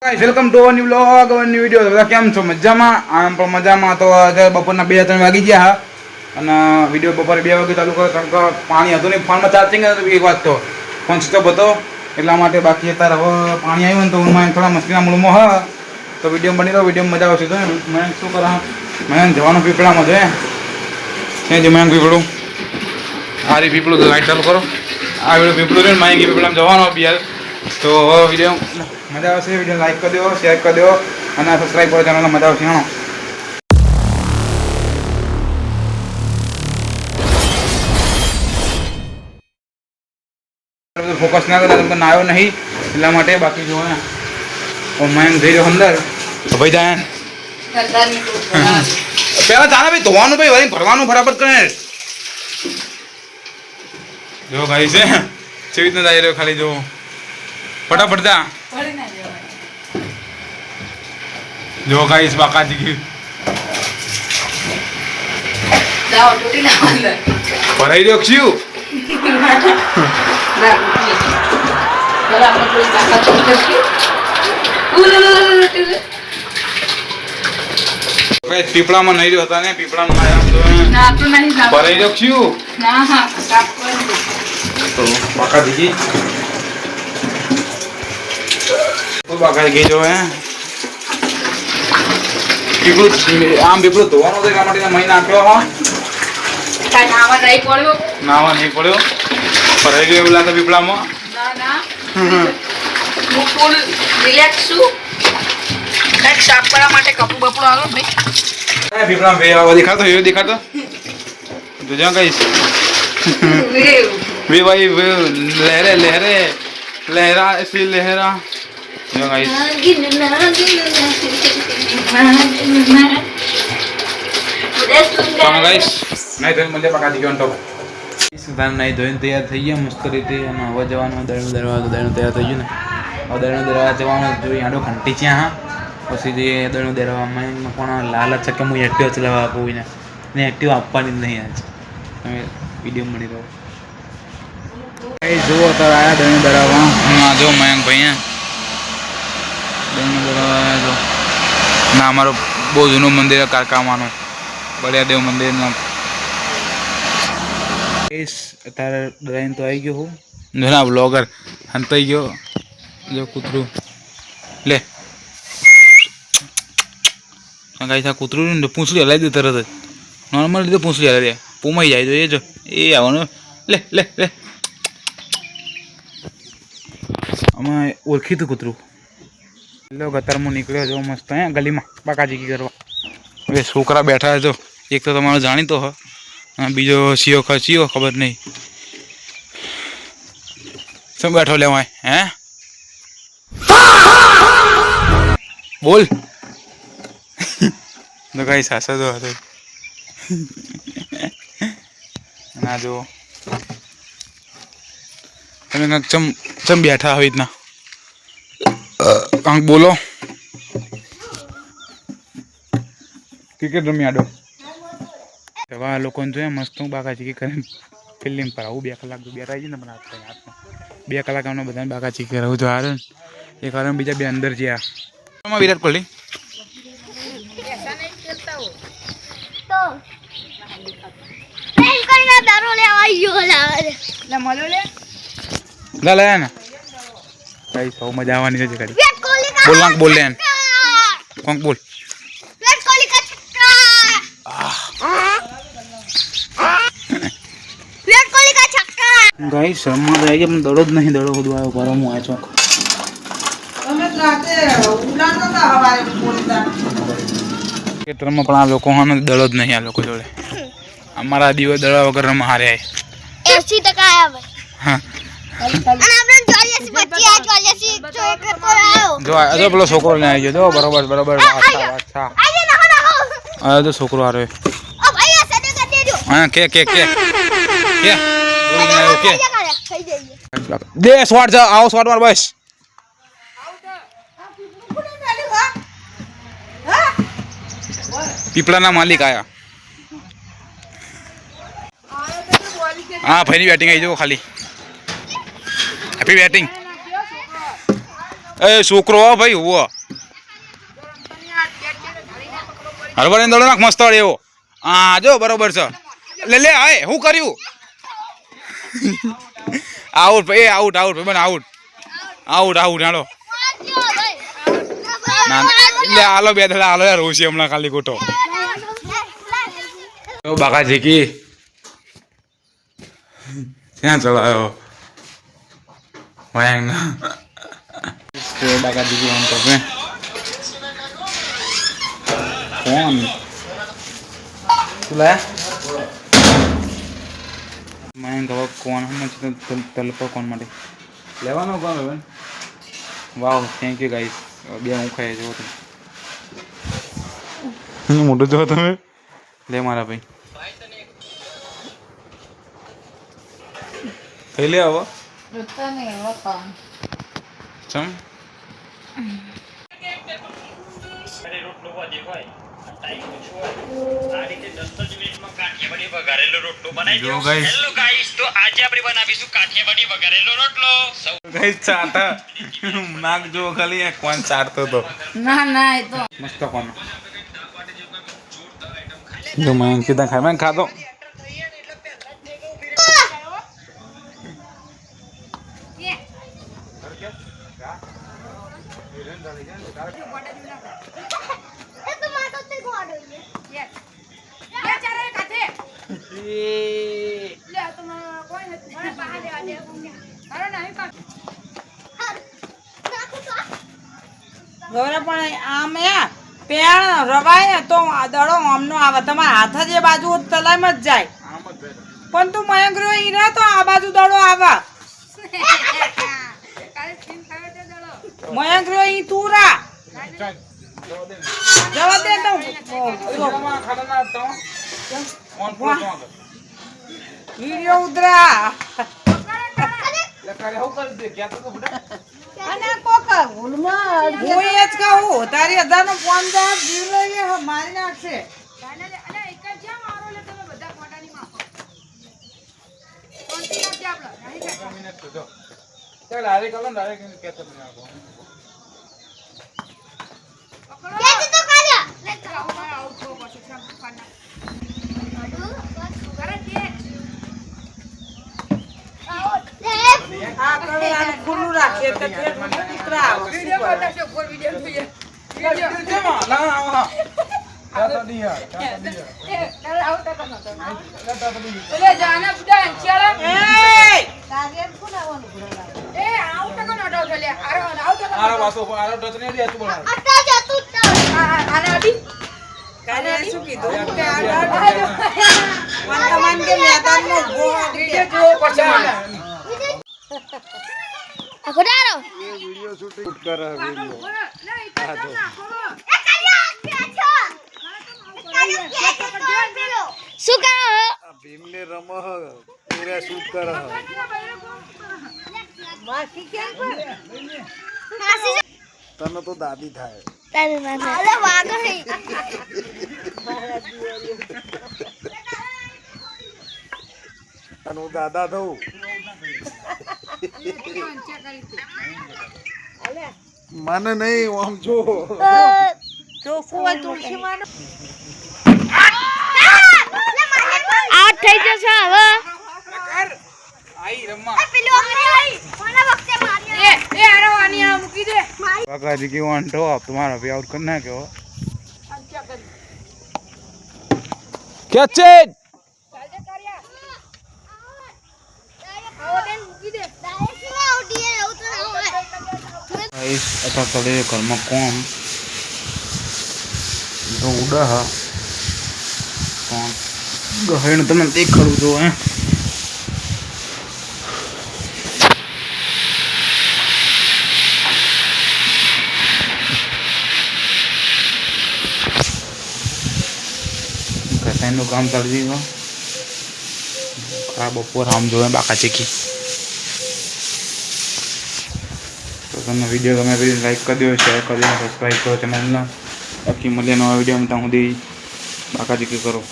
Welcome to our new vlog, our new video. બધા કેમ છો? મજામાં? આમ પણ મજામાં. તો આજે બપોરના 2-3 વાગી ગયા હા અને વિડીયો બપોરે 2 વાગે ચાલુ કર્યો કારણ કે પાણી હતું નહીં, ફોનમાં ચાર્જિંગ હતું. એક વાત તો ફોન સ્ટોપ હતો એટલા માટે. બાકી અત્યારે હવે પાણી આવ્યું ને તો હું થોડા મસ્તીના મૂળમાં હા તો વિડીયો બની રહ્યો. વિડીયો મજા આવશે. તો મેં શું કરા, મેં જવાનું પીપળામાં જોઈએ ત્યાં જ મેં પીપળું આ રી પીપળું તો લાઈટ ચાલુ કરો. આ વિડીયો પીપળું છે ને માહિતી પીપળામાં જવાનો બિયાર. તો વિડીયો મજા આવશે. વિડીયો લાઈક કરી દો, શેર કરી દો અને સબસ્ક્રાઈબ કરો ચેનલને. મજા આવશે. હા, ફોકસ ના કરતા તમને આવ્યો નહીં એટલા માટે. બાકી જો ને મયંક જઈ રહ્યો અંદર ભાઈ જાય પેલા ચાલે ભાઈ ધોવાનું ભાઈ વળી ભરવાનું બરાબર કરે. જો ભાઈ છે કેવી રીતના જાય રહ્યો ખાલી જો ફટાફટ જા. જો ગાઈસ બાકાજી કી ભરાઈ રહ્યો છું. પીપળામાં નહીં રહ્યો હતા ને પીપળામાં ભરાઈ રહ્યો છું. તો બાકા દીધી બાકા ગઈ જો હે પીપળું આમ પીપળું ધોવાનું હતું એટલા માટે મહિના આપ્યો. હા, નાવા નહીં પડ્યો. ભરાઈ ગયો એવું લાગે પીપળામાં. પીપળામાં દેખાતો એવો દેખાતો તો જ્યાં કહીશ વે ભાઈ લહેરે લહેરે લહેરા એસી લહેરા જો કહીશ. નહીં ધોઈને મને પકા દીધો તો નહીં ધોઈને તૈયાર થઈ ગયા મસ્ત રીતે. અને હવે જવાનું દળનું તૈયાર થઈ ગયું ને. હવે દળનું દરવા જવાનું જોઈએ. આડો ઘંટી છે. હા, પછી જે દળનું દરવામાં પણ લાલચ છે કે હું એક્ટિવ ચલાવવા આપું ને એક્ટિવ આપવાની જ નહીં. આજ તમે વિડીયો મળી રહ્યો જુઓ. અત્યારે આવ્યા દળનું દરવા. હા જો મયંક ભાઈ દળનું દરવા જો ના અમારું બહુ જૂનું મંદિર કારકામાનું બળિયાદેવ મંદિરનું. અત્યારે ડરાઈને તો આવી ગયો હું ના બ્લોગર હંતાઈ ગયો. જો કૂતરું લે ગાય કૂતરું ને પૂંછડી હલાવી દે તરત જ. નોર્મલ રીતે પૂંછડી હલાવી દે પૂમાઈ જાય તો એ જો એ આવવાનું. લે લે લે આમાં ઓળખીતું કૂતરું. એટલે ગતરમાં નીકળ્યો જો મસ્ત અહીંયા ગલીમાં બાકાજીકી કરવા. હવે છોકરા બેઠા જો એક તો તમારો જાણીતો હ બીજો સીઓ ખબર નહીં શું બેઠો લેવાય. હે બોલ તો કઈ સાસા તો હતો ના જો તમે કાંક ચમ બેઠા આવી રીતના કાંક બોલો. ક્રિકેટ રમી આડો એવા લોકોને જોઈએ મસ્ત હું બાકાચીકી કરીને ફિલ્ડિંગ પર આવું. 2 કલાક બેઠા છે ને પણ હાથમાં 2 કલાક અમને બધાને બાકાચીકી કરાવું તો હારે ને. એ કારણ બીજા 2 અંદર જ્યાં વિરાટ કોહલી લે ને કઈ સૌ મજા આવવાની છે. બોલ નાખ બોલ લે કોંક બોલ. ગાઈસ રમવા જાય છે પણ દડો જ નહીં. દડો બધું આવ્યો પર હું આ ચોક ખેતરમાં પણ આ લોકો હા દડો જ નહીં. આ લોકો જોડે અમારા દિવસ દડા વગર રમવા હારે 80% જો પેલો છોકરો ને આવી ગયો. બરોબર બરોબર તો છોકરો હારે હા કે દે શોટ જા આવો શોટ માર બસ. પીપળાના માલિક આયા. હા ભાઈની બેટિંગ આવી જાઓ ખાલી. Happy batting. એ છોકરો હો ભાઈ હુઓ હરબરે દોડો નાખ મસ્ત વાળી એવો હા જો બરોબર છે લે લે હાય હું કર્યું આઉટ ભાઈ આઉટ આઉટ ભાઈ બન આઉટ આઉટ આઉટ હાલો લે હાલો બે ધડા હાલો યાર રોશી હમણાં ખાલી ખોટો બાકા જીકી ક્યાં ચલાયો વાયંગ બાકા જીકી આમ તો કે કોણ तुला मैं गवा कौन हम तल पर कौन माटे लेवानो कोण હવે વાવ થેન્ક યુ ગાઈસ બે હું ખાઈ જો તમે મોટો જો તમે લે મારા ભાઈ થઈ લે હવે રોતા નહીં હવે ખાવાનું ચમ ના ના એ તો મસ્ત કોણ જો મેં કીધા ખાય મેં ખાધો ગૌરવ પણ આમ પેણ રવાય ને તો દડો આમનો આવે તમારા હાથ જ એ બાજુ તલામ જ જાય પણ તું મયંક રહ્યો ઈ રહે તો આ બાજુ દડો આવે મયંક રહ્યો ઈ તું રા જવા દે તો વિડિયો ઉતરા અને કોક ભૂલમાં હું એ જ કહું તારી 1000 નો ફોન જા જીવ લઈએ મારી નાખશે અને એક જ મારો લે તમે બધા ફોટાની માં કોણ થી નાખી આપલા નહીં કે મિનિટ તો જો ચાલ આરે કલો ને આરે કે તો મને આપો કે તો કાજા લે આઉટ થો પછી છમ ફાના કરે કે આ કરે આ ખુલ્લું રાખે તો તે કૂતરા આવે વિડિયો બતાશો ફોર વિડિયો જોઈએ વિડિયો કેમાં ના આવા ચાતા દિયા એ તારે આઉટ કરનો તો એટલે જાના બુડા અંચિયાળા એ ટાર્ગેટ કોણ આવવાનું ભરલા એ આઉટ કરનો ડો થલે આઉટ કરનો આરો વાસો આરો ડો ને દે તું બોલા અટા જતું આને અડી કાલે શું કીધું કે વર્તમાન કે મેદાનમાં ગો વિડિયો જો પછી અગડારો ये वीडियो शूट कर रहा है वीडियो શું કરો भीम ने रमो तेरा शूट कर रहा બાકી કેમ પર तने तो दादी थाय તારે ના અલે વાગો હે तनु दादा थो मन नहीं हम जो તો ફોન તુલસી માનો આઉટ થઈ જશે હવે આઈ રમ્મા પેલો આઈ કોના વખતે માર્યા એ આરો આની આ મૂકી દે કાકા जी की वन तो आप तुम्हारा भी आउट करना है क्या कैच इट गाइस आता तले घर में कौन तो उड़ा है कौन गहन तने देखाडू जो है કસાઈનું કામ ચાલી રહ્યું આ બપોર આમ જોવે બાકા ચીકી તો તમને વિડીયો ગમે તો લાઈક કરી દો શેર કરી દો સબસ્ક્રાઈબ કરો ચેનલને બાકી મળીએ નવા વિડીયોમાં ત્યાં સુધી બાકા ચીકી કરો